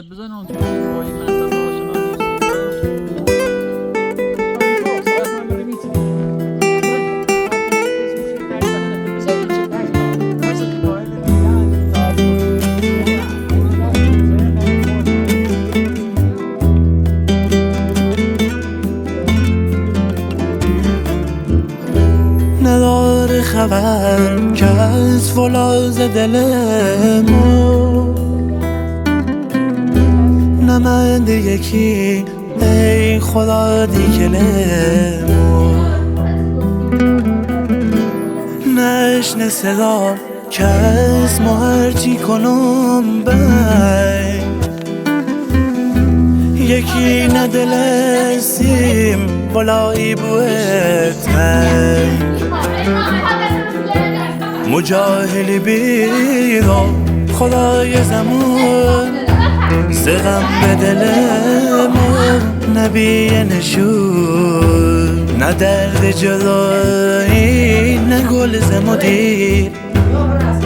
بزن اون توی با این منطقه آشنا نداره خبر که از فولاذ دل ما نمند یکی ای خدا دیگلمو نشنه صدا که از ما هرچی کنم بی یکی ندل سیم بالایی بویت مجاهلی بیرا خدای زمان زغم به دل ما نبی نشون نه درد جدایی نه گل زمادی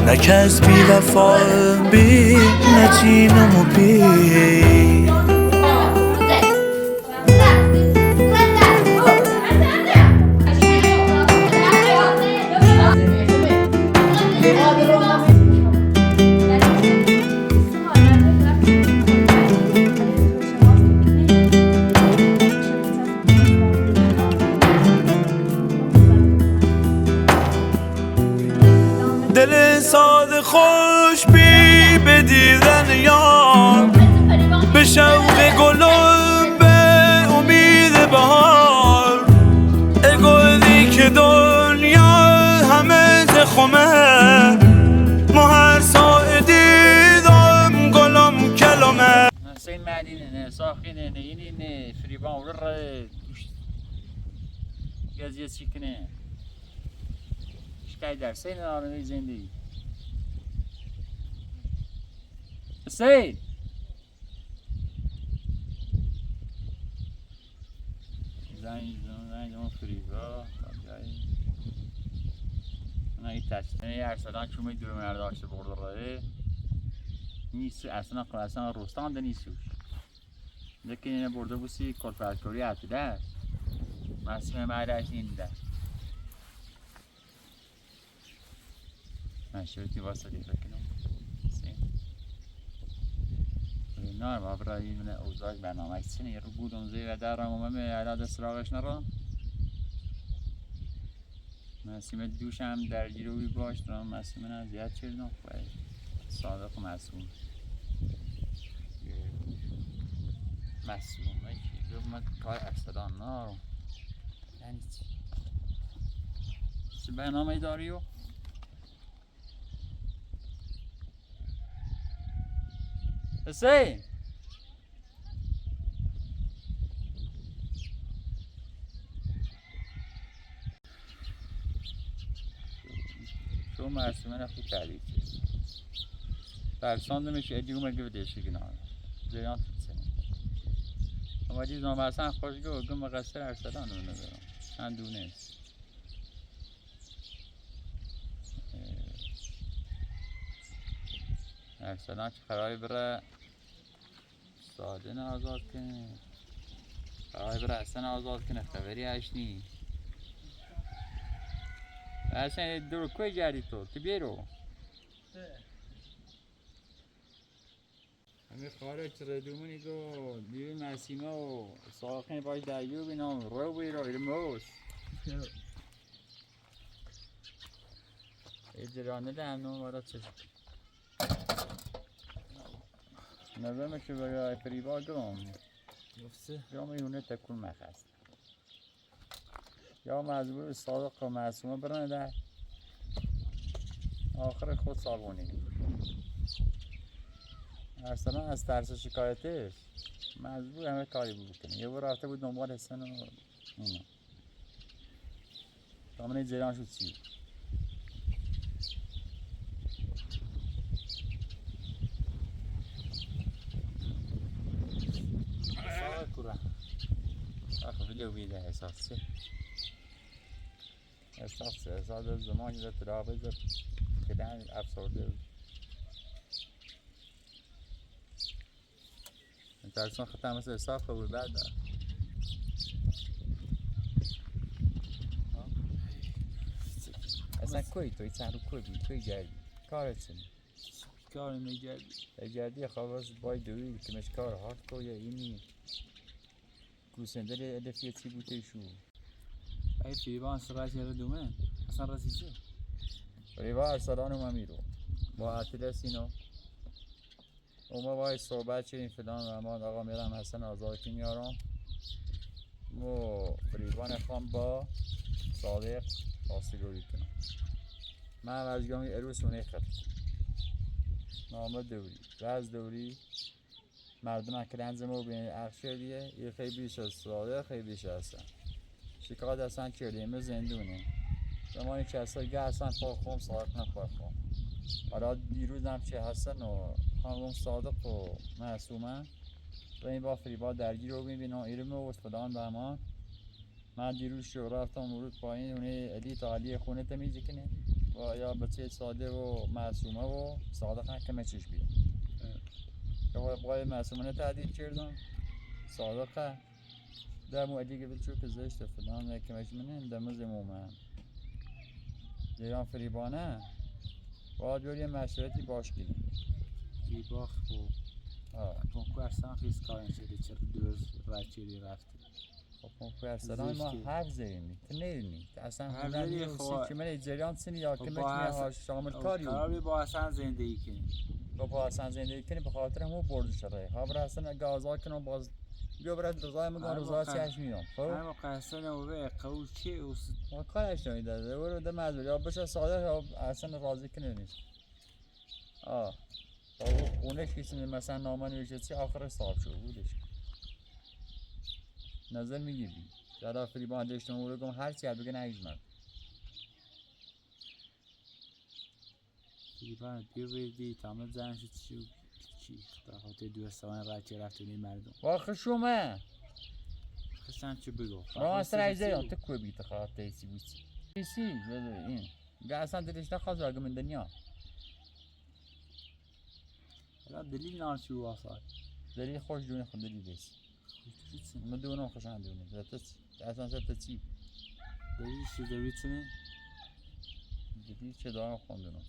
نه کس بی وفا بی نه چینم و بی دل ساده خوش بی به دیدن یار به شوق گلم به امید بهار اگولی که دنیا همه زخمه ما هر ساعه دیدم گلم کلمه Sen Medine, Sakine, Yine, Friban, Geziye Sikine. Şikayet edersen ağrını izleyin. Hüseyin! زنگ فریبا اونا این تشتنه ارسلان چون دور مرداشته برده راه نیست اصلا رستان ده نیستوش لیکن اینه برده بوسی کلفرکوری حتی ده مسیح معرش این ده من شروعی واسه دیگه کنم نه ما برای من اوضاع برنامه سینه رو بودم زیر درم و من علاج سراغش نرم مسیم دوشم در جیروی باش دارم مسیم من زیاد چیز نخواهی صادق و معصوم معصومه که گفت من کار افسدان نارم یعنی چی برنامه داری و حسین شو معصومه نخود تعریف برساندمش ادیو مگه بدهشی گناه زیان تیسنه اما دیز نامرسن خوشگاه گم مقصر ارسلان رو ندارم چند دونه است ارسلان که خرای بره ساده نه آزاد کنه خرای بره اصلا آزاد کنه خبری هشنی اصلا درو کوی جردی تو بیرو همه خارج ردومونی دو دیوی مسیمه و ساقین باش دریو بینام رو بیرو ایرموس اجرانه ده همه مارا چه نظرمه که برای فریبا دوم یا میونه تکون مخست یا مجبور صادق و معصومه برنه ده آخر خود صابونی ارسلان از ترس شکایتش مجبور همه کاری بود کنه یه بار رفته بود دنبال حسن و اینو دامنه زیران شد چی ساقه کورا آخه ویدیو بیده احساسه احساس زمانی ده ترابه ده خیلی افسرده درسان ختم مثل حساب خوبی بعد اصلا کوی توی چند رو کوی بی کوی گردی کارت چنی کار نگردی گردی خواهد باید دوید که مش کار هارد کوی اینی گوسنده ادفیه چی بوده شو ای فیبان سرعت یاره دومن اصلا رسیده ریوا ارسلان و ممیرو با عطیل سینو اوما باید صحبت چیرین فلان و امان آقا میرم حسن آزاد که میارم و فریبان خان با صادق راستگوری کنم من وزگامی اروس و نیخت نامه دوری وز دوری مردم اکرنز ما بین اخشاریه یه خیلی بیش از صادق خیلی بیش هستن شکایت هستن کلیمه زندونه زمانی که اصلا گه هستن پاکم صادق نپاکم حالا دیروز هم چه هستن و خانم صادق و معصومه و این با فریبا درگیر رو میبینم ایرمه و فلان به امان من دیروز شو رفتم ورود پایین اونه علی تا علی خونه تمیز کنه و یا بچه ساده و معصومه و صادق هم کمه چش بیاد که باقای معصومه تهدید کردم صادقه دمو علی که بچو که زشت فلان کمش منه دمو زمومه دیران فریبانه باید بیاری مشورتی باش کنیم فیباخ و کنکو ارسان خیز کارن شده چرا دوز رچیری رفتی خب کنکو ارسلان ما زشتی. حرف زیرمی تو نیرمی تو اصلا حرف هنر زیری نیستی خب- که من جریان سنی یا که خب من با که اصلا- شامل کاری قرار بی با اصلا زندگی کنی با اصلا زندگی کنی به خاطر همون برد شده خبر اصلا اگه آزاد کنم باز بیا برد رضای میگم هر رضای موقع- چیش میام هر خب موقع اصلا اوه قوش چی اوست ما کارش نمیده برو ده مزبور یا بشه صادق یا اصلا راضی کنه نیست تا اونش کسی مثلا نامه نوشته چی آخرش صاحب شد بودش نظر میگیری در فریبان داشتم او رو هر چی بگه نگیزم فیبان بیا بیدی تامل زنش چی خدا خاطر دو سوان رچی رفتونی مردم واخه شما خستن چی بگو ما اصلا ایزه تو کوی بیت خواهد تیسی بوسی تیسی این گه اصلا دلش نخواست اگه من دنیا الان دلیل نانچی و واسه دلی خوش دونه خود دلی بیسی من دونم خوشم دونه اصلا سر چی دلیل چی دوید سنه دلی چه دارم خوندونم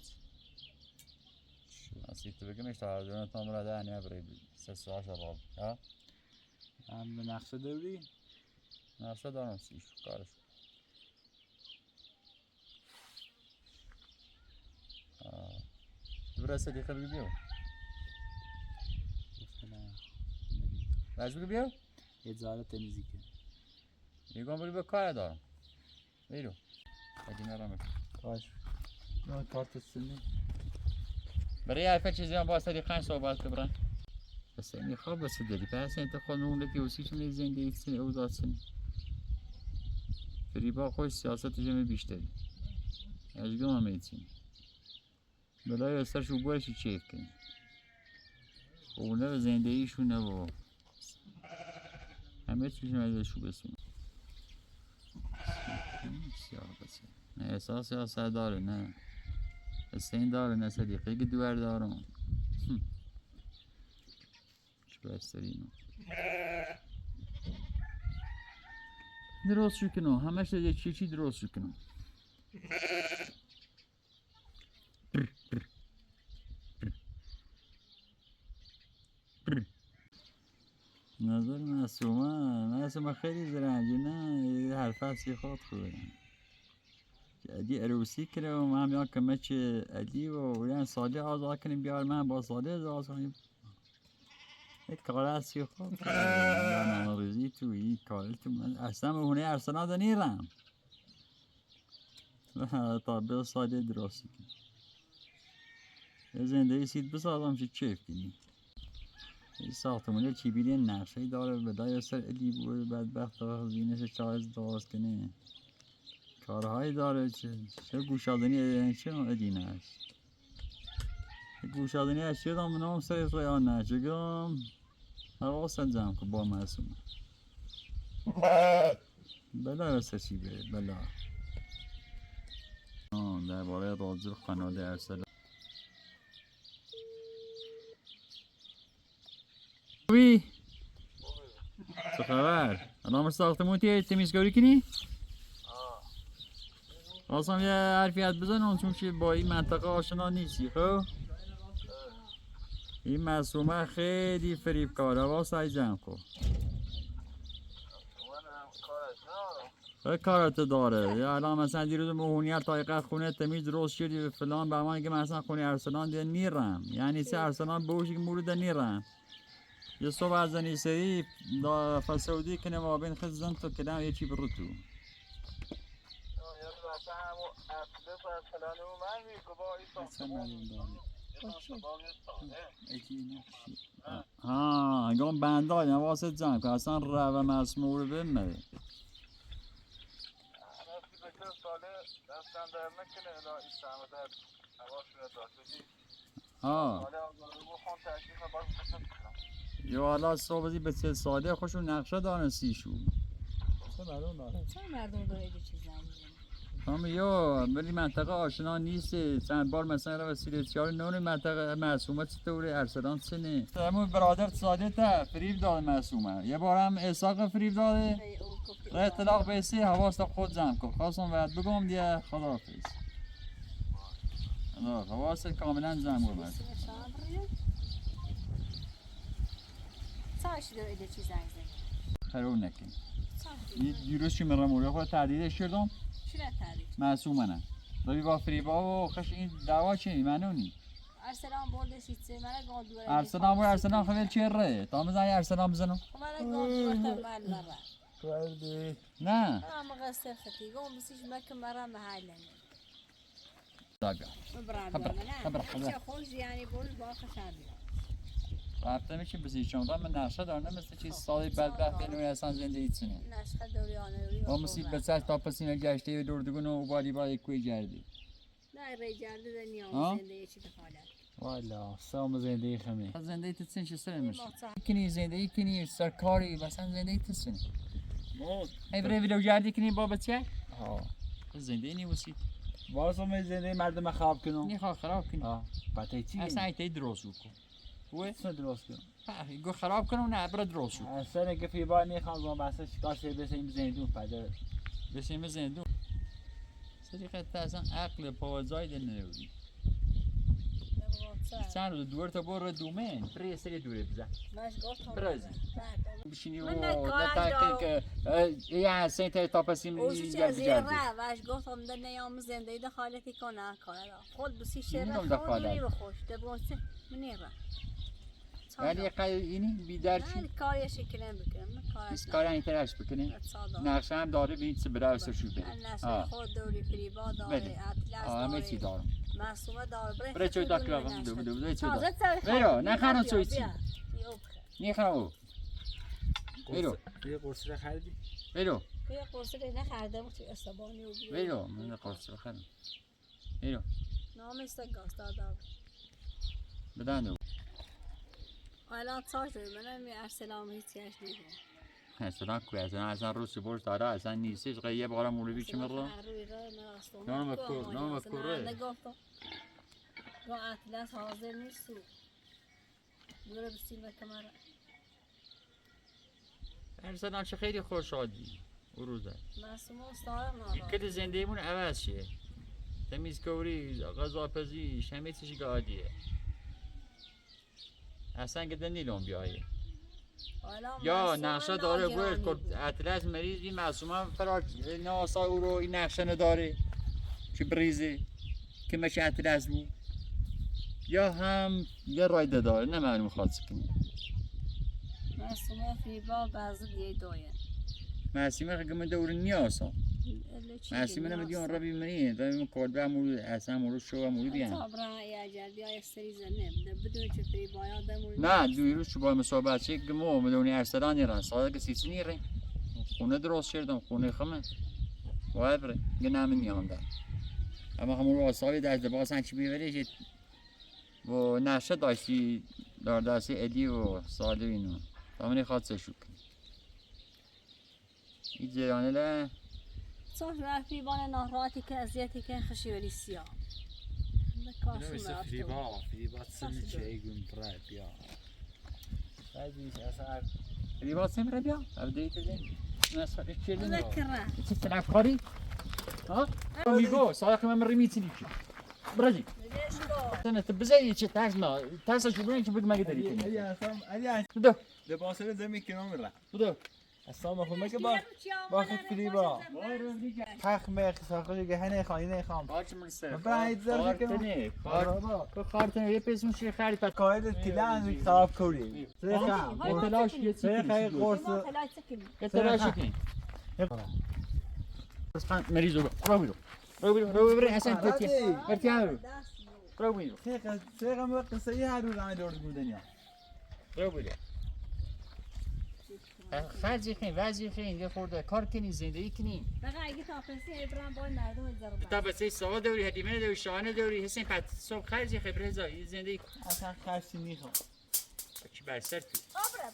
اصلا تو بگم اشتغال دونه تا مراده انیمه برای سه شباب ها هم به نقشه دوری نقشه دارم سیش کارش برسه دیگه بگو بیو بگو بیو یه زاره تمیزی کن میگم بگو کار دارم بیرو اگه نرم باش نه کارت سنی برای حرف چیزی هم با صدیقان صحبت کنم بس این خواب بس داری پس انت خانون که وسیش نیست زندگی سن اوضاع سن فریبا خوش سیاست جمع بیشتری اشگاه هم ایتین بلای اثرش رو باشی چیف کنی اونه به زندگیشون نبا همه چیزشون ازشو بسیم سیاست نه احساس سیاست داره نه استین داره نه صدیقه که دوار دارم چه بسترینو درست شو کنو همش یک چی درست شو کنو نظر معصومه خیلی زرنگی نه حرف هستی خود خوبه ادی عروسی کنه و من بیان که مچه ادی و یعنی ساله آزاد کنیم بیار من با ساله آزاد کنیم یک کار هستی خود برنامه روزی تو این کار تو من اصلا به هونه ارسنا دا نیرم تا به ساله درست کنیم یه زندگی سید بسازم چه چیف کنی این ساختمونه چی بیرین نقشه داره بدای سر ادی بود بدبخت ها زینش چایز درست کنه کارهایی داره چه گوشادنی چه ادینه است گوشادنی از چه دام نام سر یا نه چگم حواست جمع کن با معصومه بلا رسه چی بره بلا درباره راجع قناه ارسل وی چه خبر؟ الان ساختمون تمیزکاری کنی؟ خواستم یه حرفیت بزنم چون که با این منطقه آشنا نیستی خب؟ این معصومه خیلی فریبکاره واسه جمع کن کارت داره یا الان مثلا دیروز مهونیت تایقه خونه تمیز درست شدی و فلان به من که مثلا خونه ارسلان دیگه نیرم یعنی سه ارسلان بوشی که مورد نیرم یه صبح از نیسایی دا فسودی کنه و بین خزن تو کدام یه چی برو تو ها گم بندای واسه جمع که اصلا رو مسمور بمه ها یا حالا صحبتی به چه ساده خوشون نقشه دانستی شو چه مردم داره اینجا چیز هم یا ولی منطقه آشنا نیست چند بار مثلا وسیله چهار نون منطقه معصومه چطوره ارسلان سنه همون برادر ساده تا فریب داد معصومه یه بار هم اساق فریب داده را اطلاق بیسی حواست خود جمع کن خواستم باید بگم دیگه خداحافظ حواست کاملا جمع کن ساعتی داره اینجا چیز خرون نکن دیروز چی مرم موری خود تعدیدش کردم چی تعریف؟ معصومه نه روی با فریبا و خش این دعوا چی منونی ارسلان برده سیتسه من گاند دوره ارسلان خیلی چیره تا میزنی ارسلان بزنم من گاند دوره تا من نره کردی نه من مقصر خطی گم بسیج مکه مرا محله داگا برادر نه چه خوش یعنی بول با خشابی رفته میشه بسی چون من نقشه دارم مثل چیز سالی بدبخت اینو اصلا زندگی چنه نسخه دوریانه با مصیبت سر تا پسینه گشته و دوردگون و باری با کوی جردی نه ری جرده ده نیام زندگی چی دخالت والا سام زندگی خمی زندگی تسین چه سر میشه کنی زندگی کنی سرکاری مثلا زندگی تسین ای بره ویدیو جردی کنی با بچه ها زندگی نیوسی واسه من زندگی مردم خراب کنم نیخوا خراب کنی پته چی اصلا ایتی درست کن چه درست کنم گو خراب کنم نه برای درست شد اصلا که فی بار نیخوام زمان بسه شکار سی بسیم زندون پیدا بسیم زندون سری خط اصلا عقل پاوزای دل نروی چند روز دور تا برو دومن بری سری دوره بزن برازی بشینی و نتا که یه حسین تا پسیم اوشی چه زیره وش گفتم ده نیام زندگی دخالتی کنه کاره خود بسی شره خودی بخوش ده بونسه منیره ولی اینی بیدر چی؟ نه کاری شکلم بکنم کاری این ترش بکنه نقشه هم داره بینید چه برای سشو بره نقشه خود دوری فریبا داره اطلس داره همه چی دارم معصومه داره بره چوی داکرم بره چوی داکرم برو نخرم چوی چی نیخرم برو یه قرص رو خریدی؟ برو یه قرص رو نخرده بود توی استبانی و برو من قرص رو خرم برو نام استگاس دادم بدن دو حالا تاش داری منم ارسلام هیچ چیش دیگه ارسلان کوی اصلا روسی برش داره اصلا نیستش یه بارم مولوی چی مرلا نام مکروه نگفتم با اطلس حاضر نیست دوره بسیم کمر ارسلان چه خیلی خوشحالی او روزه معصومه استاره نارا کل زندگیمون عوض شه تمیزکاری غذاپزی همه چیزی عادیه اصلا گده نیلون بیایه یا نقشه داره باید اطلس مریض این معصومه فرار ناسا او رو این نقشه نداره که بریزه که مشه اطلس بود یا هم یه رایده داره نه معلوم خواهد سکنی معصومه فریبا بعضی دیگه دایه معصومه خیلی من دور نیاسا معصومه نمیدیون را بیمونی و کلبه مورد اصلا مورد شو و مورد بیان تابرا یا جردی های سری زنه بدون چه فریبا یا دمورد نه دویروز شو با مسابقه چه گمو مدونی ارسلان نیرن ساده که سیسی نیره خونه درست شدم خونه خمه باید بره یه نمی نیام در اما همون رو آسابی در دباسن چی بیوره و نشه داشتی در دستی ادی و ساده اینو تا منی خواد سشو کن این جرانه له صاحب رفی بان نهراتی که ازیتی که خشی ولی سیاه نمیشه فریبا سنی چه ایگون برای بیا بعدیش اصلا لباس امرأة بيا أبدأ تدين ناس إيش مذكرة إيش تلعب قاري ها ميجو صايق من ريميتني برازي ليش گفت أنا تبزي إيش تاسمع تاسع شو بينك بدك ما قدر يكمل علی بدو لباس رو زمین کنار میره بدو اصلا خود که باخت فریبا حق میخ ساخته که هنه خانی نخوام باش من سر باید زر خارتني خارتني یه پیس میشه خری پس قاعد تلان خراب کوری تلاش یه خیلی قرص ثلاث سكن تلاش کنی بس خان مریض رو بري حسن تتي ارتياحو رو بيرو خیلی ما قصه هر روز عمل دور دنیا رو بيرو خرجی خین وضعی خین یه خورده کار کنی زندگی کنی بقى اگه تافسی ابراهیم باید مردم الضربه تا بس سوا دوری هدیمه دوری شانه دوری حسین پت صبح خرجی خبره زایی زندگی اصلا خرسی میخوام چی بر سر تو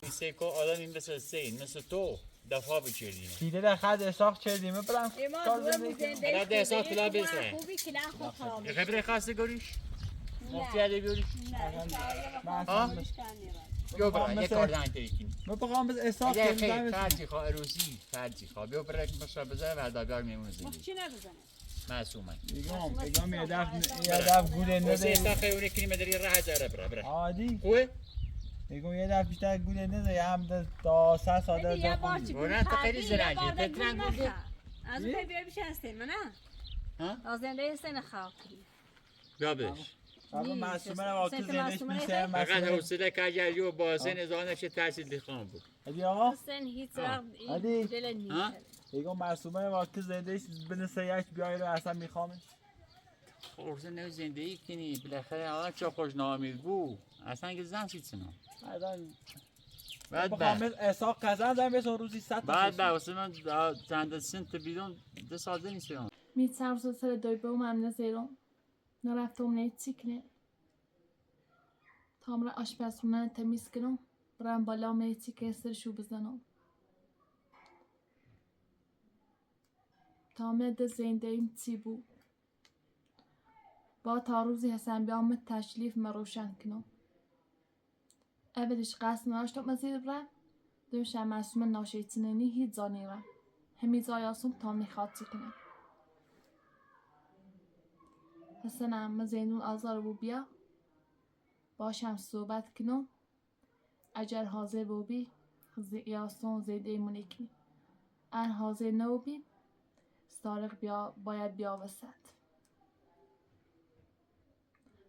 این سیکو آدمی مثل سین مثل تو دفاع بچردینه دیده در خد احساق چردیم برم ایمان دوه زنده بعد احساس طلا بزنه. خوبی کلا خوب خراب یه خبره خاصه گوریش مفتی علی بیوریش ها بیا برای یه کار دانگ تری کنی ما بخوام بس احساق یه کنیم خیلی خرجی خواه عروسی خرجی خواه بیا برای که بشرا بزنه و هدابیار میمونه زندگی چی نبزنه معصومه ایگام یه دف گوله واسه نده ایستا خیونه کنی مداری راه هزاره برا عادی خوبه؟ ایگام یه دف بیشتر گوله نده هم تا 100 ساده یه دا بار خونی چی بورن تا خیلی زرنگی تترن گوده از اون بیا بیشه هستیم نه ها؟ از زنده سن خراب کنی بیا بش اما معصومه رو واقع زندش میشه فقط حوصله که اگر یو بازه نزانه چه ترسید لیخان بود ادی آقا سن هیچ عادی. دل ها؟ نیست ایگام معصومه رو واقع زندش بنسه یک بیایی رو اصلا میخوامش خورزه نو زندگی کنی بالاخره الان چه خوش نامید بو اصلا که زن چی چنم بعد بخوام بعد بس احساق قزن دارم بس روزی 100 تا بعد بعد واسه من چند سنت بیدون 2 ساعت نیستم Mitt så döj på mamma säger de. När efter om nej tyckne. Tamra آشپزخونه تمیز کنم. برم بالا میتی که سرشو بزنم. تامه ده زنده این چی بود. با تا روزی حسن بیام تشریف مروشن کنم. اولش قصد ناشتم مزید برم. دوشم مسئول ناشیتنینی هیچ زانی رم. همی زایاسم تا میخواتی کنم. حسنم مزینون آزار بو بیا باشم صحبت کنم اگر حاضر بو بی یاسون زیده ایمونی کنی ان حاضر نو بی سارق بیا باید بیا وسط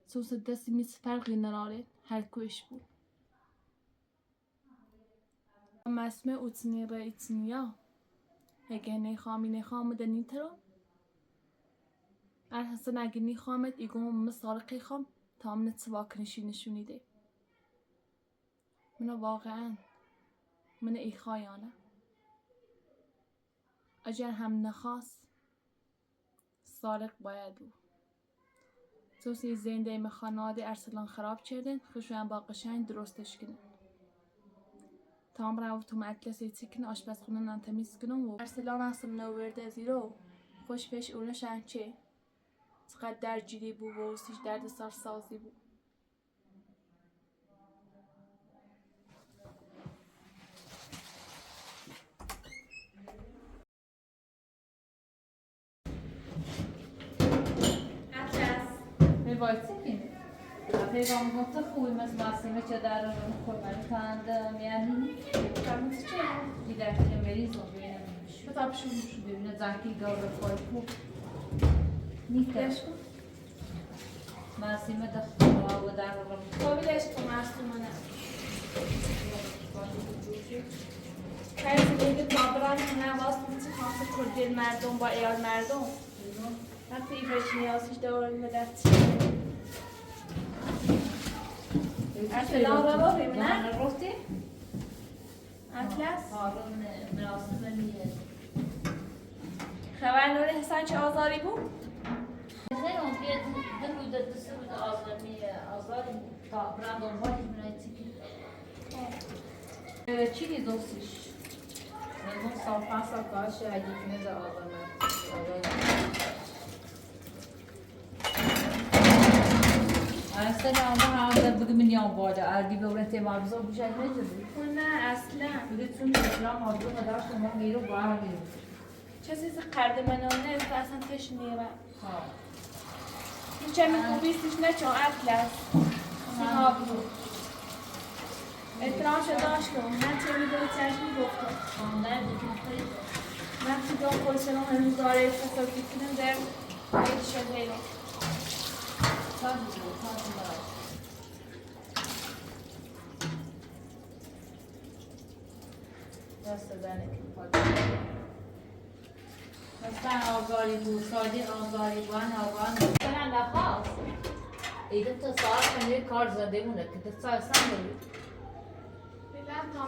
سوس دستی میز فرقی نراره هر کوش بود مسمه اوتنی را ایتنیا اگه نخام دنی ترو حسن اگه نیخوامد ایگم مسارقی خوام تا من تواکنشی نشونیده من واقعا من ایخایانه اگر هم نخواست سارق باید بود توسی زنده مخاناده ارسلان خراب کردن خوشوان با قشنگ درستش کنن تام رو تو مجلسی تیکن آشپزخونه نان تمیز کنم و ارسلان اصلا نورده زیرو خوش پیش اونشن چه چقدر درگیری بود و سیش درد سرسازی بود می‌وایسی کنی پیغام گفته خوبی مثل مسیمه که در خورمانی کندم یعنی کامنت چه؟ دیگر که مریض رو ببینم بطور شو ببینه زنکی گاور خواهی خوب نیکش کن مسیمه دخواه و در رو قابلش کن مسیمه نه خیلی دیگه تابران نواز میتی خانسه کردین مردم با ایال مردم وقتی ایفش نیازش داریم به دست اطلاع رو ببینم نه؟ رفتی؟ اطلس؟ هارون مراسم میه خبر نور حسن چه آزاری بود؟ خیلی اون که دو روز دو سه روز آزاری تا برند دنبالی منای چی که دوستش؟ من سال 5 سال کارش اگه کنه در آزار اصلا آنها هم بگم نیام باده اگه به اون احتمال بزرگ بشه نجوری نه اصلا بگه چون میتونم آدرو مدار شما میرو با هم میرو چه چیز قردمنانه است اصلا تش نیرم ها چه میخوبیستش نه چون اطلس سینا برو احترامش داشت کن من چه میدونی چشمی گفتم نه دیگه خیلی من خدا خودشون هنوز داره تصاوی کنم در باید شده ایران تازه داره دست داره مثلا آزاری بود سادی آزاری بان آوان مثلا نخواست ایده تا ساعت کنی کار زده مونه که تا ساعت سن داری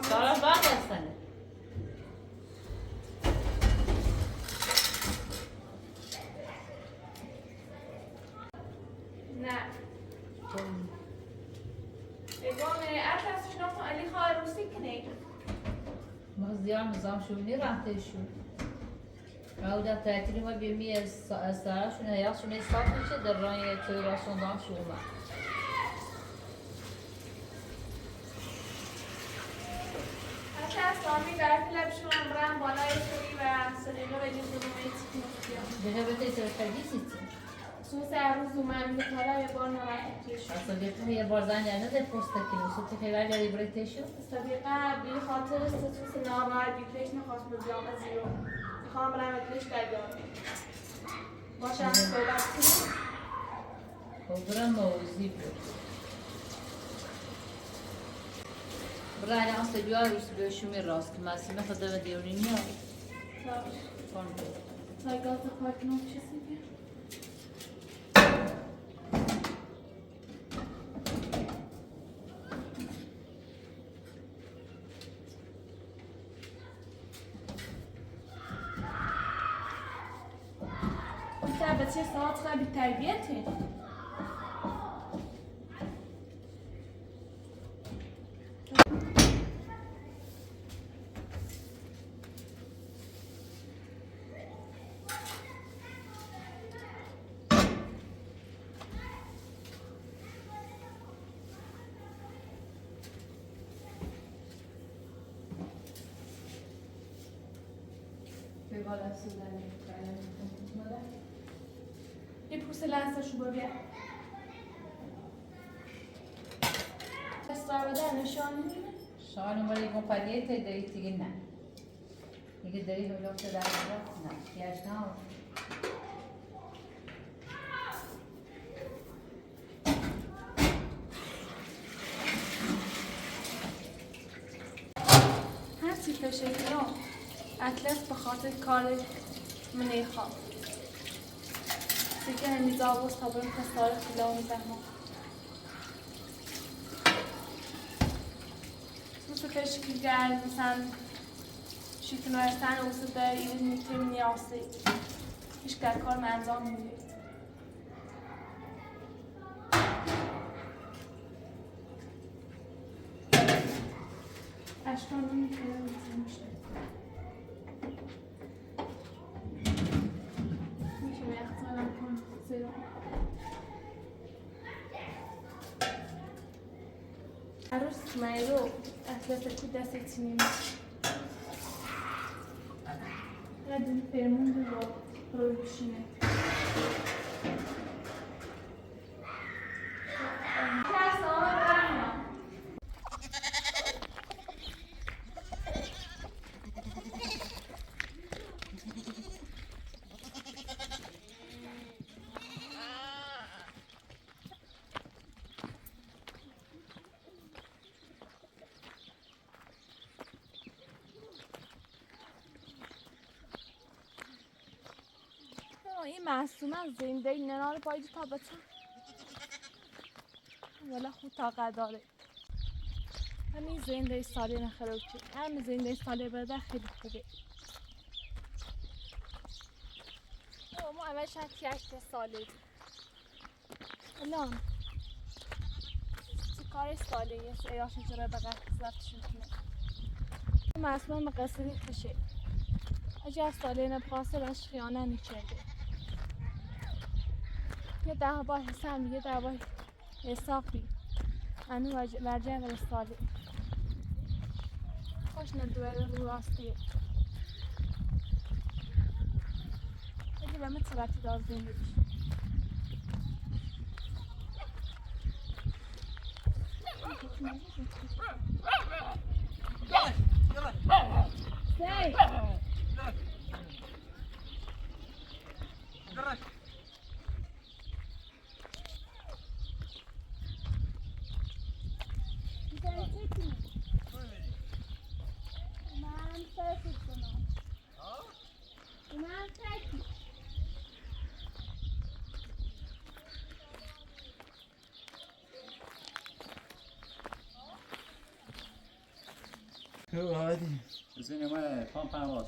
ساعت بعد هستنه نه اگه اتاس شنو کن علی خواهر روسی کنی مزدیار نظام شونی رانته شون او در تعطیلی ما بیمی از سرشون حیاتشون استاف میشه در رای توی راسون دام شوما حتی از سامی در کلب شما برم بالای شوی و سلیلو به جز دومه چیکی مستیم دیگه بهت سرفردی سیتی سوس روز اومم میکنم یه بار نوکتش اصلا دیگه یه بار زن یعنی ده پست کنی سوتی خیلی یاری بریتشو صدیقه بی خاطر ستوس نامر بی پیش نخواست بزیام از زیرو میخوام برم اتلش دریان باشم صحبت کنیم خب برم موضوعی بود برای اصلا بیار روز به شومی راست که مسیمه خدا و دیونی نیاد سایگاه تا پارکنوم چیزی بیا بچه ساعت خیلی تربیته به بالا سودن یه پوست لنسشو ببین استرابده نشانی میده شان مال یک کمپانی ته داری دیگه نه دیگه داری هلوک در نه یاش نه هر چی فشه کنم اطلس به خاطر کار منه خواب دیگه همیز آبوز تا بریم خساره خیلا میزهمم مثل تشکیل گرد مثلا شیطن و ارسن اوزه در ایرین میتیم نیاسته هیچ کار من انجام میدید اشکان رو میتونم میشه عروس مایرو اطلس که دست چینیم ردون فرمون رو روی بشینه کس آمد برمیم این معصومه زنده این ننا رو باید تا بچه ولی خود طاقت داره همین زنده ساله نخراب چه همین زنده ساله بده خیلی خوبه ما اولش هم 8 ساله الان چه کار ساله یه ایاش جره بقیه زفتشون کنه معصومه مقصری خشه اجا ساله نبخواسته بهش خیانه میکرده یه 10 بار حسن یه 10 بار حسابی انو ورجه ولی سالی خوش همش ندوه رو راستیه اگه به مثل وقتی دار زنده تو هادی بزنی ما پام پرواز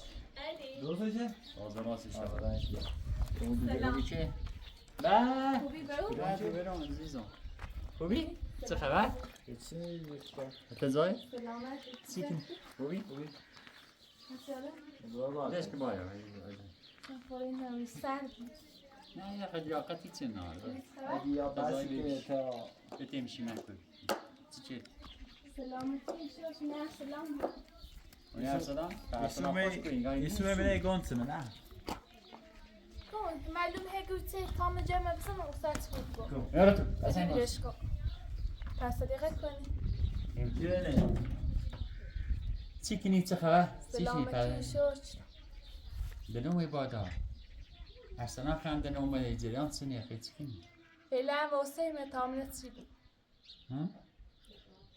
دوستشه؟ آزراسش اون دیگه بگی چه؟ نه خوبی برو برام عزیزم خوبی؟ چه خبر؟ چی تزای؟ سلامت سیکن خوبی؟ مثلا ليش كبايا؟ خوری نوی سرد لا يا أخي لياقتي تسنى یا بس که تا بتمشي معكم تشيل سلامتی شوش نه سلام ويا سلام یسومه بله گونت نه کن معلوم هگوچه تام جمع بسن اقصد خود کن يا رتو أسمع بیرش کن پس صدیقه کنی امتیانه تيكني تخوا سلامتی شوش دنومي بادا أصلا خان دنومي جريان سني أخي تيكني فعلا واسه من تامنت چی بود نه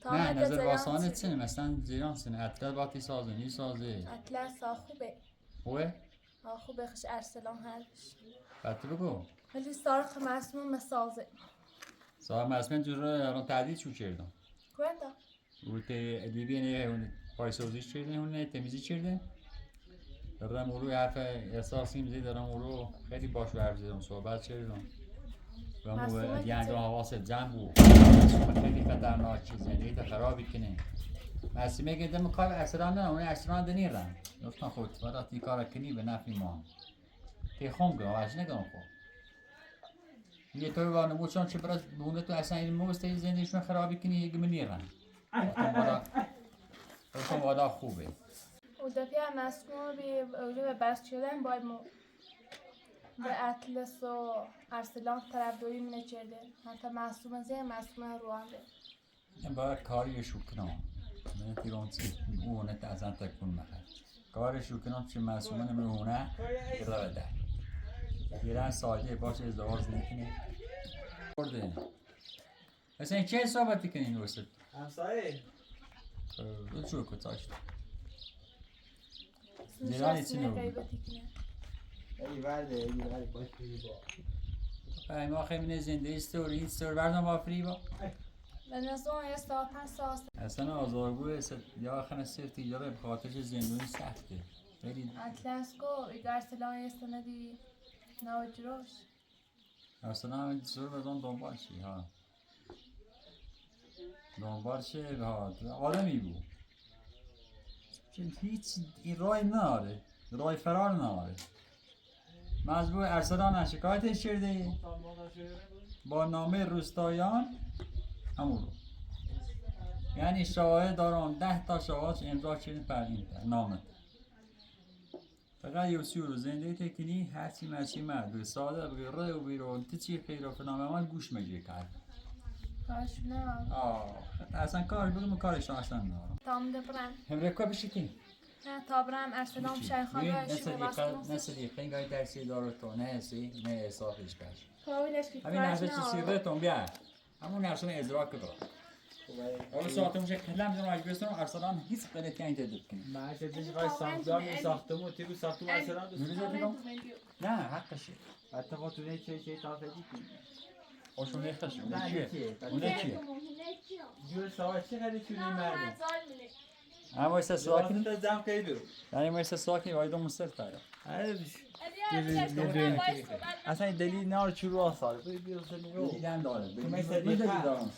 تامنت نظر جریان واسانه چی تسنه مثلا جريان سنه أتلا باتی سازه نی سازه اطلس خوبه هو خوبه خش ارسلان هرش باتو بگو ولی سارخ مسموم مسازه صاحب مسمن جور الان تعدیل شو کردم کنده و ته لیبی نه پایسازیش کردن اون تمیزی کردن دارم او رو حرف احساسی میزی دارم او رو خیلی باش حرف زدم صحبت کردم و مو دیگه حواست جمع بود خیلی خطرناک زندگی تا خرابی کنه مسیمه که دم کار اکسران نه اون اکسران دنیرم گفتم خود برای تی کار کنی به نفع ما تی خون گم واش نگم خو یه طور وانه بود چون چه برای بونه تو اصلا این موسته زندگیشون خرابی کنی یه گم نیرم گفتم وادا خوبه و دفعه مسموم به بس شدن باید مو به اطلس و ارسلان طرفداری نکرده حتی معصوم زیر معصوم روانده باید کاریشو کنم من تیران چی اونه ازن تکون مخد کارشو کنم چه مسئوله نمونه ایرا بده ایران ساده باشه ازدواج نکنه برده اصلا این چه حسابتی کنین وسط؟ همسایه دو چور کتاشت نشست چی نه نبود؟ غیبتی کنه ای ورده باید بری با این ما خیلی زنده استوری این استوری بردم آفری با به نظام یه ساعت 5 ساعت اصلا آزارگوه یا آخر صرف تیجاره به خاطرش زندونی سخته خیلی اطلس کو اگر ارسلان یه سندی نوجروش اصلا همین سر بزن دنبال شی ها دنبال شه ها آدمی بود چون هیچ این رای نداره رای فرار نداره مجبور ارسلان شکایتش کرده با نامه روستایان همون رو یعنی شواهد دارم 10 تا شواهد امضا کردن پر این نامه فقط یه رو زنده تکنی هرچی مرچی مرد ساده بگیره و بیرون چی خیر و فنامه من گوش میگه کرد کاش نه اصلا کار بگم کارش اصلا ندارم تام دبرم امریکا بشیتی نه تابرم ارسلان شیخان رایش نه صدیقه این گاهی درسی داره تو نه حسی نه احساسش کش کاویلش که همین کاش نرسه چی سیغه تون بیا همون نرسه ازراک کرد اول ساعت میشه کلم جمع بستم ارسلان هیچ غلطی این تدید کنه من چه چیزای ساختمان ساختمون تیگو ساختمون اصلا نه حقشه حتی با تو چه تافهی کنی آشون نخش نه چیه اونه چیه جور سوال چقدر چونی مردم اما ایسا ساکنی تا زم کیلو یعنی ما ایسا ساکنی وایدو مستر تایه اصلا دلیل نار چرو آسار بیرون نگو دیدن داره تو مثل دلیل دیگه دارم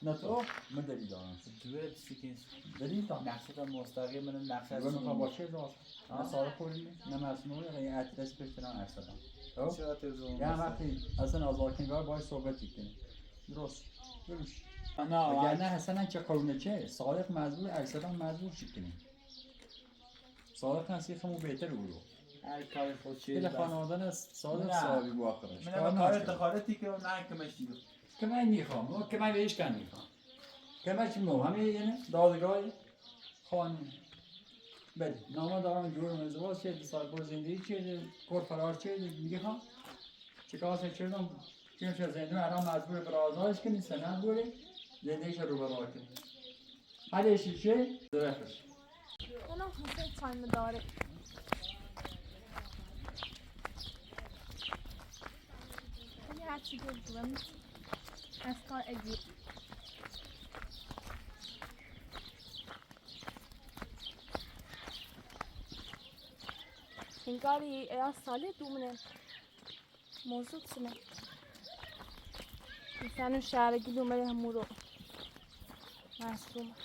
نه تو من دلیل دارم تو سیکینز دلیل دارم نقشه مستقیم من نقشه اول میخوام با چه داشت نه سال خوری نه مسمومی نه یه اترس بکنم ارسلان چرا تزون یه وقتی اصلا از آکنگار باید صحبتی کنی درست بروش نه اگر نه حسنا چه قرونه چه صادق مجبور ارسلان مجبور چی کنی صادق نسیخمو بهتر بود. هر کاری خود چه دل خانوادن است صادق نه. صاحبی با آخرش. من کار دخالتی که نه که مشتی که من میخوام که من بهش کن میخوام که من چی میگم همه یعنی دادگاه خانم بله نامه دارم جور ازدواج چه سال بر زندگی چه کور فرار چه میخوام چه کاسه چردم چون شو زندگی الان مجبور به آزادش کنی سنت بوده زندگیش رو برابر کنی حالش چه درستش اونا حسین تایم داره یه هرچی بگم از کار اگزیت انگاری از ساله دومنه موضوع سنه مثلا شهرگی دومه همون رو مصرومه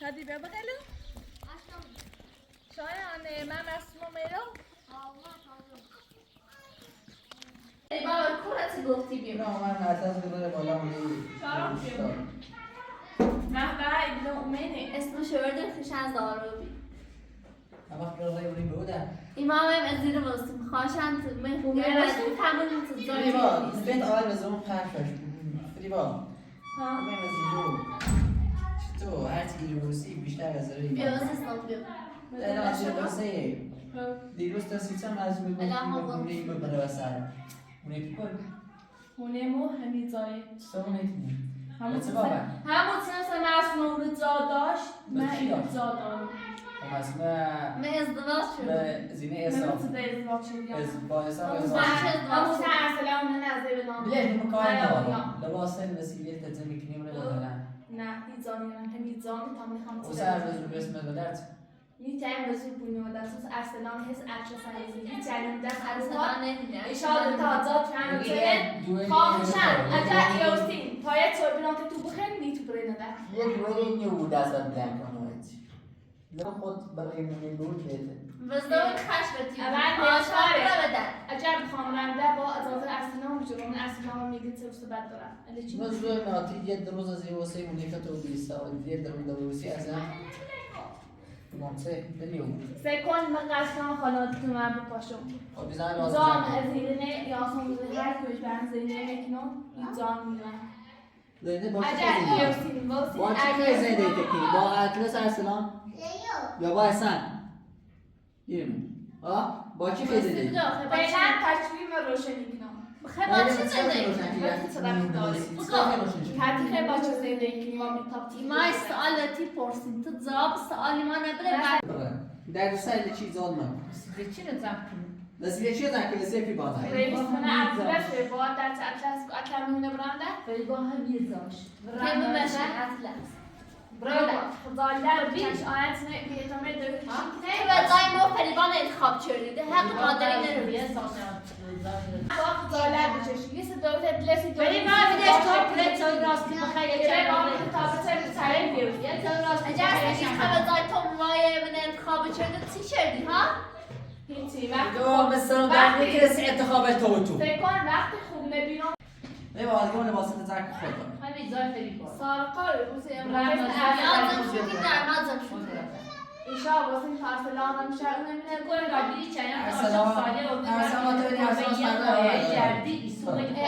شادی بیا بخیلو شایان من رسمو میرو ای بابا کورت گفتی بیم نه من نتاز بذاره بالا مونی شارم بیم نه به ابن اومینه اسمش ورده خوش از داروبی اما خیلی روی بودن امامم از زیر واسم خواهشان محبوبه رسول تمام فری با بنت آل بزنم خرفش فری با من از تو هرچی روسی بیشتر از روی بیا واسه استاد بیا نه از روسی دیروز تا سیستم از میگم بره واسه اونی کن هونه مو همین زای سونی همون چه بابا همون سنس مسموم رو زاد داشت من این زاد دارم من ازدواج شد به زینه من حساب تو ازدواج شدم از با حساب همون ازدواج سن اصلا اون نزده به نام بله نمو کار ندارم لباس وسیله تزمی کنیم رو بدن نه هیزانی من همین زانی تا میخوام و سر روز رو اسم بدرت میتونم بزرگ بونیم و دستوس اصلا هست اچه سایزی هیچ دست اصلا نمیدونم اشاره تازاد کنه خواهشن اگر ایوستین پایت سوی بینام که تو بخیر نی تو برای نده یک روی نیو دست بلند کنویت لب خود برای من بود بیته وزدان خشبتی اول آشار را بدن اگر بخوام رنده با اضافه اصلا میجورم اصلا میگه چه است بد دارم الی چی روز روی ناتی یه روز از این واسه مونی که تو بیستا و یه روزی از هم مامسه بلیو سکون من قشنگ خانواده تو من بپاشم خب بیزن جام لازم از اینه یا اصلا هر کوش بنزینه میکنم این جام میگم زنده باشه اگر ایوستین واسه با چی که زنده تکی با اطلس ارسلان یا با احسن با چی که زنده بینن تشویق و روشنی کنم خیلی چی زندگی حتی با چه زندگی ما میتابتیم ما سوالاتی پرسیم تو جواب سوالی ما نبره در سایل چی زاد من چی رو جمع کنیم وسیله چی زن که سیفی بازن رئیس خونه اطلس با در اطلس میونه برانده ولی با هم یه داشت همه مشن اطلس برای خدایلر بیش آیت نه بیتامه داره تو بزای ما فریبان انتخاب چردیده حق قادری نرویه با خدایلر بچش یه دولت اطلسی داره ولی ما بیدش تو پلیت راستی بخیلی چه ما تابت سرین بیرون اگر سکیش بزای تو مای من انتخاب چرده چی شردی ها؟ هیچی وقت دو مثلا در میکرسی انتخاب تو سکن وقت خوب نبینم نه با آدگاه لباسات زرک خود همین زای فریبان سارقا رو روز امروز یادم شدی در مازم شده ایشا واسه این فاصله هم میشه اون نمیده گل قادری چند ارسلان تو بدی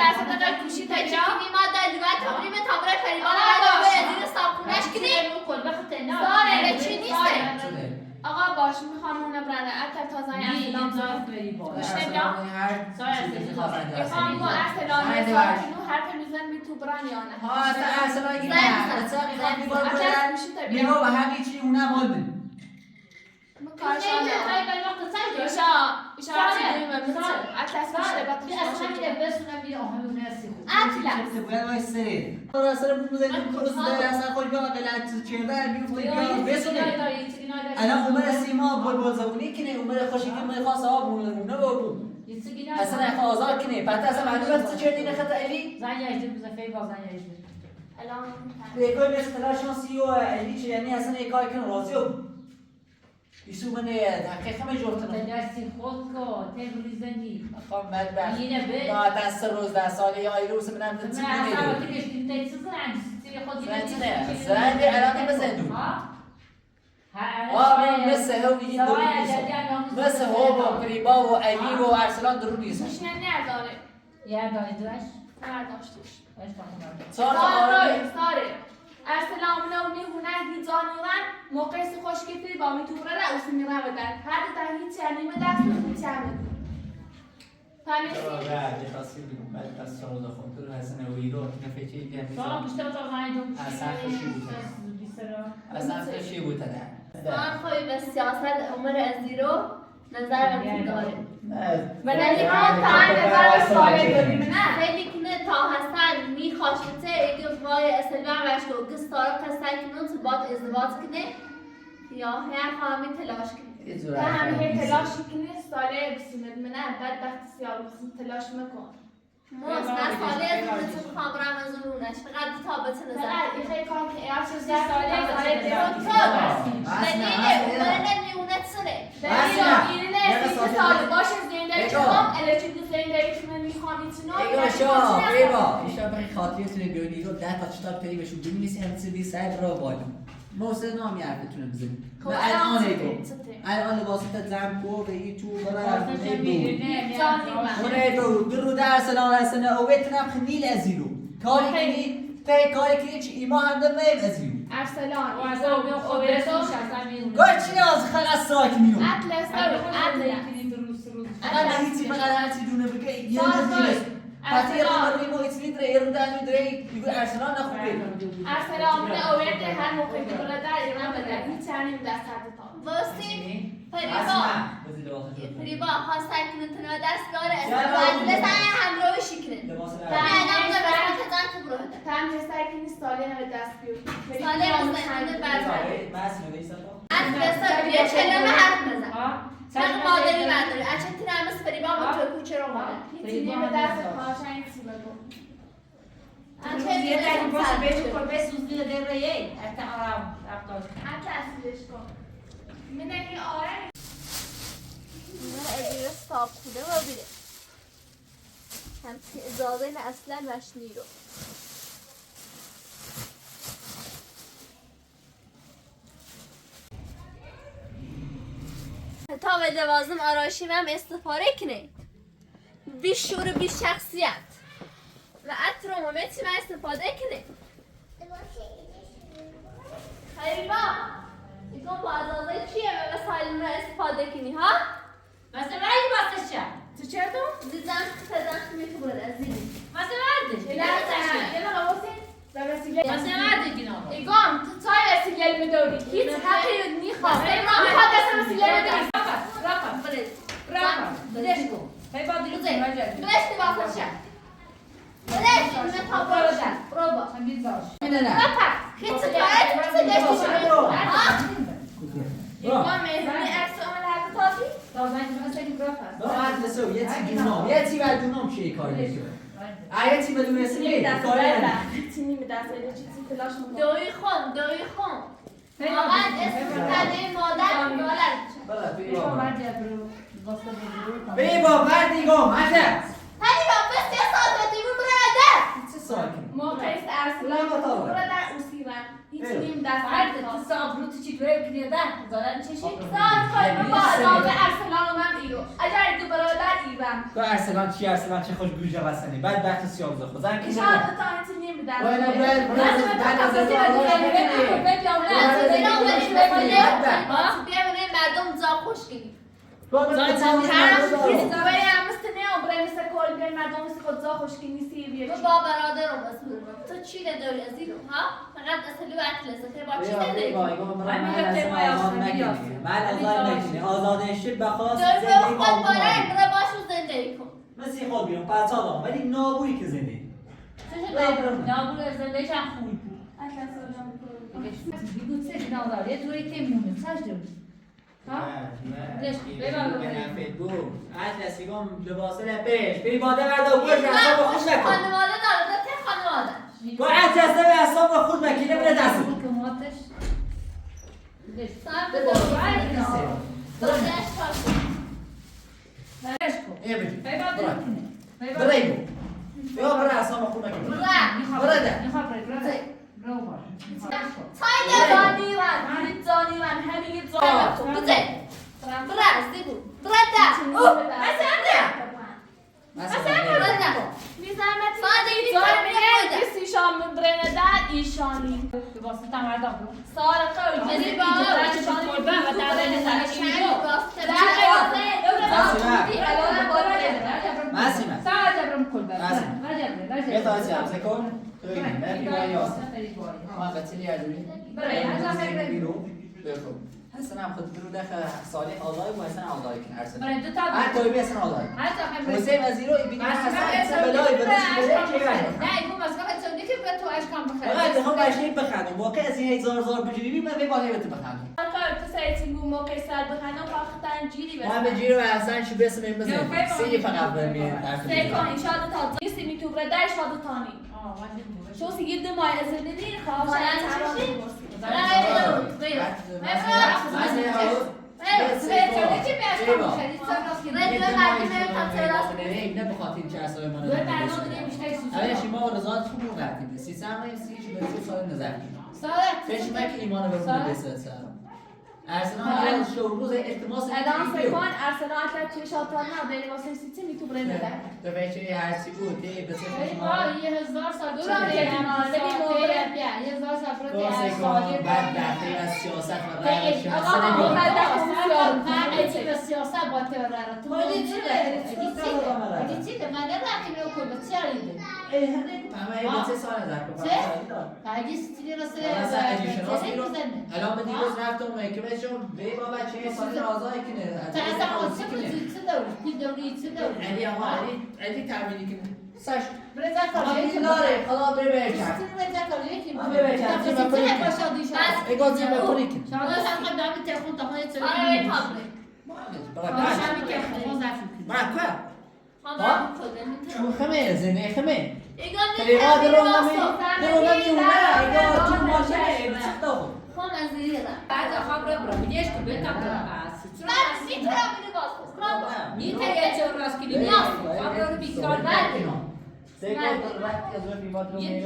اصلا دقیق گوشی تا چیمی ما دلوه تمریم تمره فریبان رو باید زیر صابخونش کنیم ساره چی نیسته آقا باش میخوام اونه برنه اتر تازه اصلام میخوام با اصلام کنو حرف میزن می تو برانیانه ها اصلا اگه نه اصلا میگو به همین چی اونه بودن ایشا باید وای سری را سر بزنیم کروس در اصلا خوش بیا قلعت چرده میفته بیا بسونه الان عمر سیما بلبل زبونی کنه عمر خوشی که میخواست آب مونه بابو اصلا اخ آزار کنه بعد اصلا معلومه است چردی نخطا الی زن یجدی بزفه با زن یجدی الان بیکای مثلا شانسی و الی چه یعنی اصلا یکای کن راضی و ایشو من دقیقه من جورتنم دستی خود کو تبری زنی خب بدبخت اینه به ما دست روز در سال یا ایروز منم من تیم اصلا میگیرم وقتی که این تیز زن خودی زن الان بزنم من مثل هو میگی درو نیست مثل هو و پریبا و علی و ارسلان درو نیست میشنه نداره یه دانی داشت برداشتش ساره ارسلان و میهونه هیزانیوان موقع سی خوشگیری با میتوره را اوسی میره بدن هر دو تا هیچ یعنی مدرس هیچ یعنی فهمیدی؟ بعد خاصی بگم بعد پس شما خود تو حسن و ایرو نفچه دیگه سلام بیشتر تا زنی دو اصلا خوشی بود اصلا خوشی بود من خوی به سیاست عمر ازیرو نظر من داره ولی ما تا نظر ساله داریم نه خیلی کنه تا هستن میخواشته اگه وای استلام وشتو گستارا کسایی کنون تو باد ازدواج کنه یا هر خواهمی تلاش کنه و همه تلاش کنی ساله بسیمت منه بدبخت سیار بسیم تلاش مکن موز نه ساله از اون تو بخوام برم از اونش فقط تا بتن نظر فقط این خیلی کار که ایار شد ساله دیرو دلیله عمر نمیونه سره اینه ساله باشه زنده چون الچی زنده که من میخوام ایتونو ایشا برای خاطریتونه بیونی رو 10 تا کتاب تایی بهشون بنویسی هم سیدی سعید را بالا موسد نامی حرفتونه بزنیم و الان ایگو الان لباسیت زن کو به ای تو برای درو در سلام هستن اویت نم خمیل ازیرو کاری کنی فکر کاری کنی چی ایما هم دم نیم ازیرو ارسلان و از اون خودش زمین گوی چی از خلاص ساکنیو اطلس انا هیچی بقدر هرچی دونه بگه یه نزیرش حتی یه قمر روی محیط لیتره یه رو دنی داره یگو ارسلان نخوبه ارسلان اویت هر موقعی که بوده در ایران بده هیچ چرنی دست تا واسه پریبا خواستن که نتونه دست داره لسان همراه شکره الان بزن که زن تو بروده تام هستای که نیست ساله نوی دست بیو ساله بزنید برزن بس میده ایسا از بسر یه کلمه حرف بزن ساق مادری برداری اچه تیر همه سپری با تو کوچه رو ماده هیچی نیم دست خواهشن این سی بگو یه دست باشه بهش کن بسوز دیگه در ریه ارتعارم رفتار حتی اصلیش کن من اگه آره من ازیر صاحب خوده و بیره همچه اجازه این اصلا وشنی رو تا به لوازم آرایشی هم استفاده کنه بی شعور و بی شخصیت و عطر و ممتی من استفاده کنه خیلی با ایگون با ازازه چیه و وسایل رو استفاده کنی ها؟ مثل رایی باسش شد تو چه دو؟ دیدم تدن که میتونه از دیدی مثل وردش یه لحظه مثل وردش گینا ایگون تو تای وسیله میداری هیچ حقی نیخواد میخواد دست وسیله میداری رقم بدش کن پیبا دیلو زن بلشتی باسش شد بلشتی من تا برو دن برو با هم بیزاش رپا هیچ کارت بلشتی شد ایگون میزنی عکس آمد حتی تازی؟ تازه مثل این گرافت بعد دستو یه تی دونام یه تی بعد دونام چی کار میکنه آیا تی بدون اسمی کاری هیچی نیمی دست ایده چیزی تلاش میکنم دوی خون واقعا استفاده مادر بله پیبا مرد برو واسه برو بیبا بعد دیگم حتی هنی با بس یه ساعت و دیمون براده چه ساکن موقع است ارسلان برو در اوسیرن هیچی نیم دست فرد تو صبر تو چی دوره کنی ده زدن چشی ساعت خواهی بابا ادامه ارسلان و من ایرو اگر دو برادر ایران تو ارسلان چی ارسلان چه خوش گوجه بستنی بعد بخت سیاه خود زن که شاید تا هیچی نیم دست باید بعد از بیامونه مردم زا خوش گیری برای همست نه برای مثل کل بیای مردم مثل خود زا خوشکی نیستی بیای با برادر رو بس تو چی نداری از اینو ها؟ فقط اصلی و اطلسه که با چی نداری؟ من آزاد نکنی آزادش بخواست داری زندگی خود کامل بالای برای باشو زندگی کن مثل خود بیرون پس آقا ولی نابویی که زندگی نابود زندگیش هم خوب بود. بگو چه نداره یه طوری که مونه چش داری؟ لباسه لپش بری باده برده و گوش اصاب خوش نکن خانواده داره ده خانواده گوش اصاب اصاب خود مکنه بره دستو کماتش صاحب دادش کاشو برش کن ای بجی پیبا کنه برای ایگو یا برای اصاب خود مکنه برای ده میخواد برای برو باش تایده زانی من زانی من همین زانی بزه برای از دیگو برای ده اوه مثلا ده مثلا برای ده میزنمت ساده این زانی کار میگه ایشان برنه در ایشانی واسه تمردا بود سارقه و مزی جزی با ایشانی کلبه و در بین مسیمه ساعت جبرم کلبه یه تاسی همسه کن توی نه بیایی آسه ما قتلی عجوری بخون حسن هم خود درو داخل صالح آضای و حسن آضای کن ارسل هر توی بی حسن آضای حسین وزیرو بینی حسن بلای فقط هم باشی بخندم موقع از این هزار بجوری من به بالای بهت بخندم تو سایتی گو موقع سر بخنم فقط جیری ما به جیرو حسن چی بسم این بزن سی فقط بمیه سیکانی شاده تا نیستی میتو برده شاده تانی شو سیگید مای از دیدی خواهش نه بخاطر چه اصلا من اول شما رضایت خوب وقتی سی سر سیش به سال نظر فش مک ایمان به اون بسه ارسنال شو روز التماس الان فکران ارسنال کرد چه شاطر نه بین واسه سیتی میتو برنده ده تو فکر هر چی بود دی بس یه هزار سال دور ولی موقع 1000 سال برای بعد دفعه از سیاست و رای سیاست با تراره تو الان به دیروز رفتم محکمه شم به بابا چه سال آزای کنه علی آقا علی تامینی کنه ساش همین داره خدا بره بچم اگازی به پولی کن شو خمه زنه خمه تلیواد رو نمیونه اگه تو ماشینه بسخته خون از دیگه بعد خبر برو میگیش که بهتر من میتونم اینو باز کنم میتونی چه راست کنی خبر رو بیکار نکنی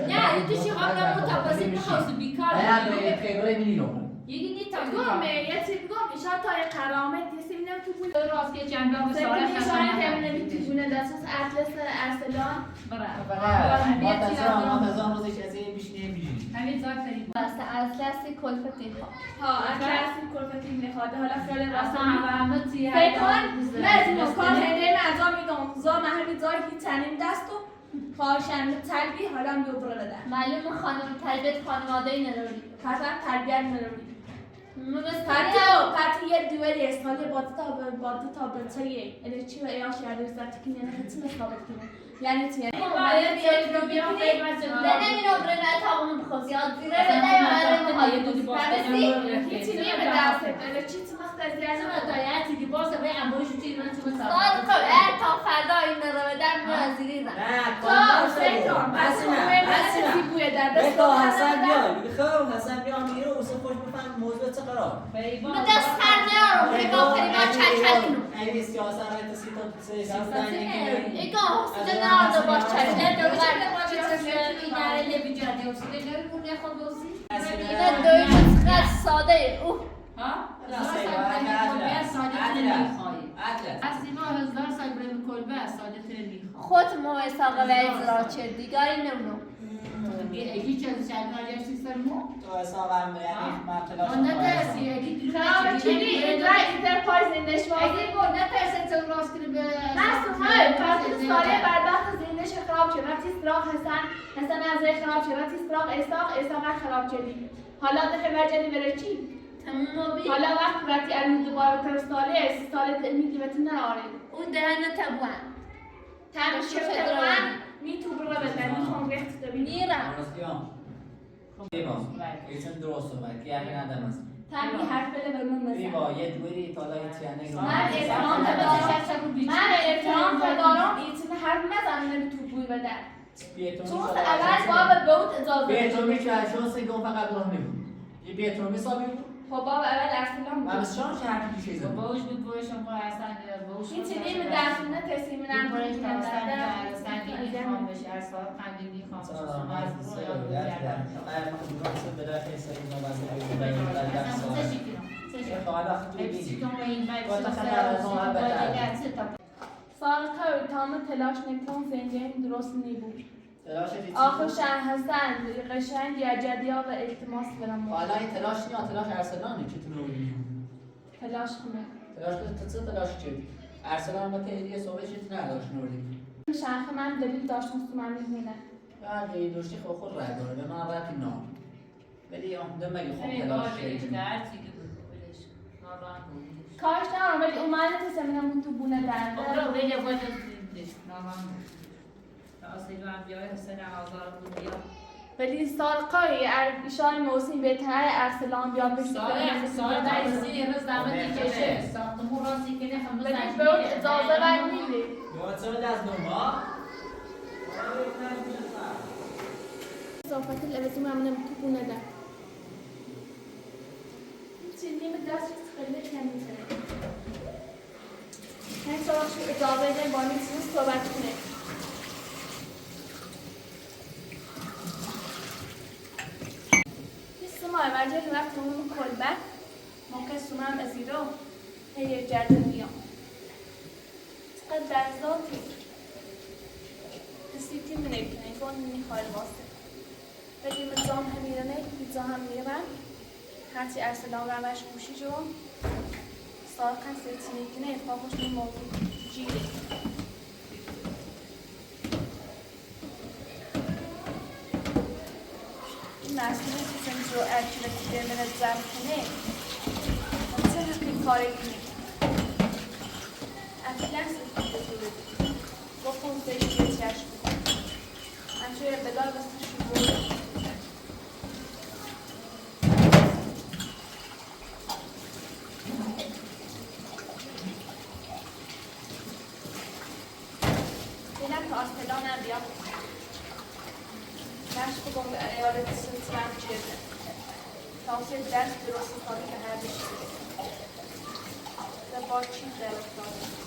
نه یه چیزی خبر رو تپاسی میخواست بیکار یکی نیت گم یه چیز گم ایشان تا یه قرامت کسی نمیتو بونه راست که چند بار سوال ایشان که نمیتو بونه دستوس اطلس ارسلان ما روزش از این بیشنه بیشنی همین زار تری بس اطلسی کلفتی ها اطلسی کلفتی میخواده حالا خیلی راست همه توی فکران نه کار هنده مزا میگم زا محلی زای هیچنیم دستو خواهشم تلبی حالا بیو برده معلوم خانم تربیت خانواده‌ای نداری حتما تربیت نداری مثل پتی یه دوری اسمالی با دو تا بچه یه چی و ایاش یادوی زرد کنی یعنی چی مثابت کنی یعنی چی؟ باید یه رو بیام فکر نمی نمره نه تاقوم بخوز یاد زیره به دیم های دودی هیچی نیمه درسته چی مختلفی از اون دایتی که باز به انبوش چیز من چون سال خب تا فردا این رو بدن میازیری زن حسن بیا حسن بیا میره و خوش بفهم موضوع چه قرار من دست خر نیارم که با کریما چل کنم این سیاست رو سی تا سیاست ایگا حسید نارده باش چل اینا دویش خیلی ساده اوه خود ما ساقه و ایزرا چه دیگری نمونو تو حسابم یعنی من تلاش ایدر پای زنده شما اگه گل نترسه تو راست کنی به نه سوهای پس ساله برداخت زنده زندش خراب شد رفتی سراغ حسن از خراب شد رفتی سراغ اساق خراب شدی حالا دخل برجلی بره چی؟ تمام بی حالا وقت برتی الان دوباره ترستاله ساله میدی و تنه آره اون دهنه تبوان تنش تبوان می تو برو بدن میخوام ریخت ببینی میرم ایوا ایشون درست اومد یعنی ندم است تنمی حرف بده به من بزن ایوا یه دوری تا لای تیانه من احترام دارم ایتونه حرف نزنم تو بوی بده بیتون چون اول باید به بود اجازه بیتون که چون سگم فقط راه نمید یه بیتون میسابی بود خب بابا اول اصلا و بس شان شهر پیشه زد باوش بود بوشم با حسن باوش هیچ نمی درسونه کسی منم برش کنم تا سنگینی خام بشه هر سال خندیدی خام بشه شما از رو یا سارقه تام تلاش نکن زنجین درست نیبود آخر شهر حسن قشنگ یا جدیا و التماس برم حالا این تلاش نیا تلاش ارسلانه چطور روی تلاش کنه تلاش تو تلاش کردی ارسلان با تهیه صحبت چطور نداشت نوردی شرخ من دلیل داشتم تو من میمونه بعد این دوشتی خب خود رای داره به من رای نام ولی آمده مگه خب تلاش کردی کارش ندارم ولی اومده تو سمینم تو بونه در ولی سارقای اشاره موسیم بهتره ارسلان بیاد بشه ولی به اون اجازه بر میده صحبت الابزی ممنون تو بونه در چیزی به دست خیلی کنیزه این سراغ شو اجازه ده با نیستون صحبت کنه سمای مرجع رفت اون کلبه موقع سمام ازیرو هی جرده بیام چقدر درزاتی دستیتی منه کنی کن میخوای واسه ولی مزام همیرنه پیزا هم میرن هرچی ارسلان روش گوشی جو سارقن سرتینی کنه افاقش می موضوع جیره این مسئله سیستم جو ارکیلتی برمونه زم کنه چه حقی کاری کنه افیلن سیستم بزرده با خونسه شیره چشم کنه همچه بدار بسته شروع بگم به ایالت سلطنت کرده تاثیر درس درست کاری که هر بشه و با چی در افتاده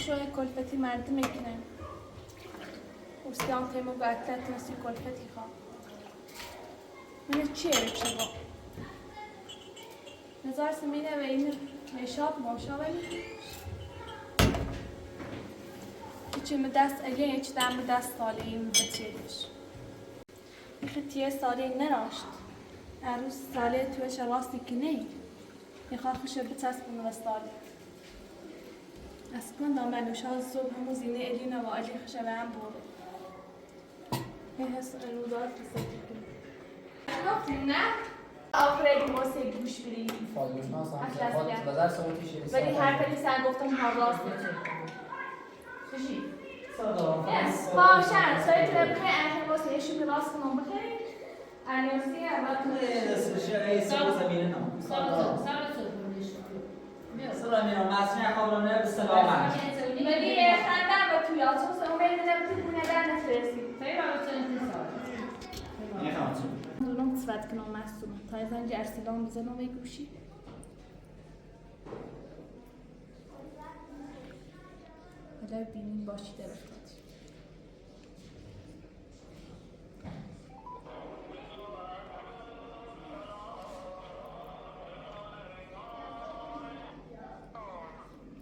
شوی کلفتی مردم میکنه اوستیان تیمو با اتلت نسی کلفتی خواه من چیه رکشه با نظر سمینه و این میشاب ماشا ولی چی می دست اگه چی دم به دست ساله این بچیدش میخواد تیه ساله نراشت عروس ساله توش راستی که نه میخواد خوشه بچسبونه و ساله اصلا نامنوش ها صبح همون زینه الین و علی خشه به هم بوده این حس رودار فسد کنه نه آفرین واسه گوش بری فالگوش ناسم بازار صوتی شیرین ولی هر کلی سن گفتم ها راست چی؟ باشن سایت بخیر اخیر واسه یه شوک راست کنم بخیر انیاسی سلام میرم مسئله خبرانه به سلامت ولی خندم با توی آسوس اون بگیدم تو بونه در نفرسید دونم صفت کنم مستوم تا از انجا ارسلان بزنم به گوشی حالا بینیم باشی در افتاد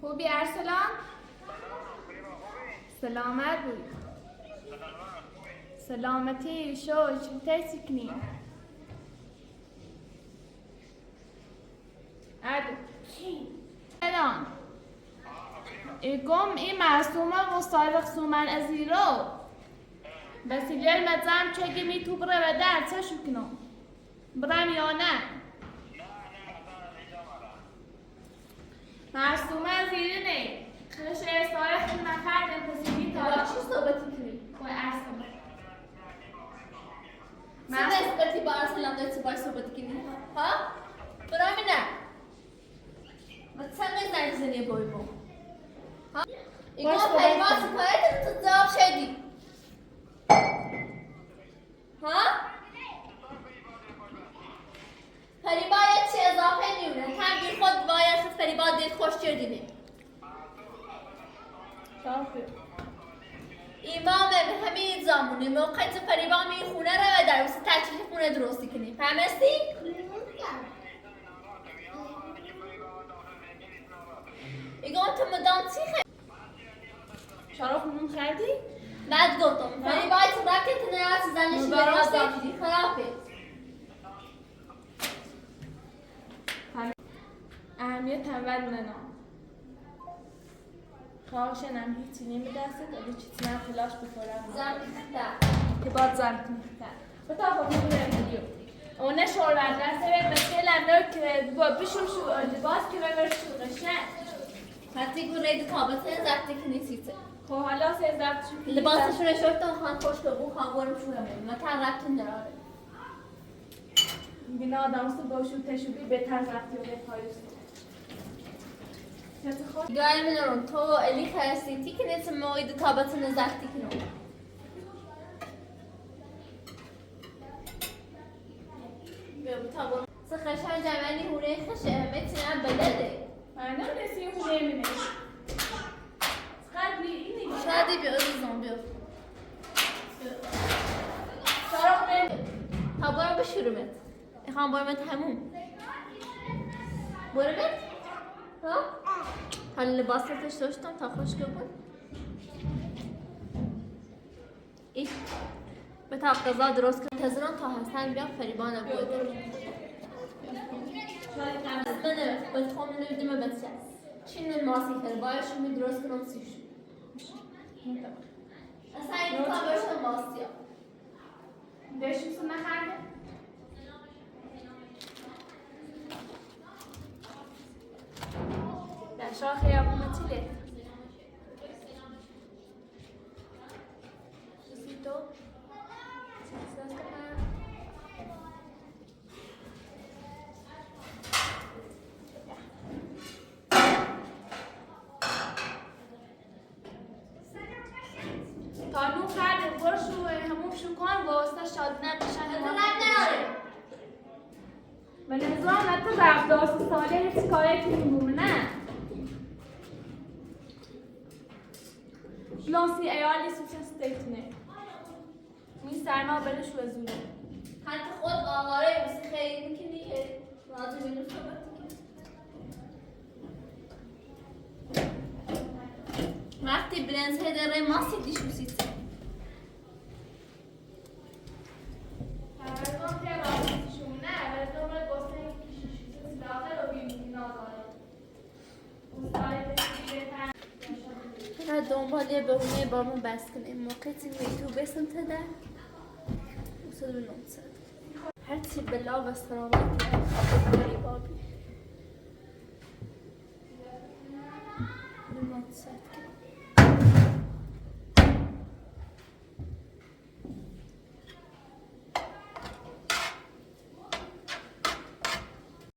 خوبی ارسلان؟ سلامت بود. سلامتی شو چی سکنی؟ ادو الان ایگم ای معصومه و صادق سومن ازیرو بس لیل مزام چگی می تو بره و در چه شکنم برم یا نه معصومه ازیری نه خش صادق سومن کردم پسیدی تا چی صحبتی کنی؟ و ارسلان صحبتی با ارسلان داشتی باید صحبتی کنی؟ ها؟ برای نه مثلا زنگ زنی بای با ها؟ ایگو پریباز کارت تو جواب شدی ها؟ پریباز چی اضافه نیونه هم بی خود باید خود پریباز دید خوش چردینه ایمام همین زمونه موقعی تو پریبا می خونه رو در واسه تجهیز خونه درستی کنی فهمستی؟ ایگه تو مدام چی خیلی؟ چرا خونون خردی؟ بعد گفتم پریبا تو رکت نیاز زنش بیراز داشتی خرابه اهمیت تنول منام خواهشنم هیچی نمیدسته تا به چیزی من فلاش بخورم زن که باید زن کنیختن و تا خود میگونم ویدیو اونه شوربر دسته به مثلم نو که با بشور شو باز که ببر شو قشن حتی گونه تابطه زبطی کنی سیته خب حالا سه زبط شو لباسشون شورتان خان خوش به بو خان برم شو همه مثلا ربطی نداره بینا آدم سو باشو تشوبی بهتر زبطی و بپایوستی گاهی میدونم تو الی خرستی تی کنی تو موید تابت نزدیک کنم بیا تابت سخشان جمعی هونه خشه متنم بلده من نسی هونه منه خدی اینی شادی بیا عزیزم بیا شارخ نمی ها برو بشورمت میخوام برمت همون برمت ها حالا لباساتش داشتم تا خوشگل بود ای به تا غذا درست کنم تزران تا حسن بیام فریبانم بوده منه به خواهم نویدیم بچه چین ماسی فریبایش می درست کنم سیش اصلا این تا باشم ماسی ها دشم سو نخرده در شاخ یابومتیله سیتو کانون کرده برشو همون شکان واسه شادنه بشن به نظام حتی رفتار ساله هیچ کاری کنیم نه لانسی ایالی سوچن ستیتونه این سرما بلش و زونه حتی خود آواره بسی خیلی میکنی لازم اینو صحبت وقتی برنز هدره ماسی دیش بسید دنباله بهونه بامون بس کنیم موقعی تو بسن تده وصل بنومسد هرچی بلا و سلامت بابی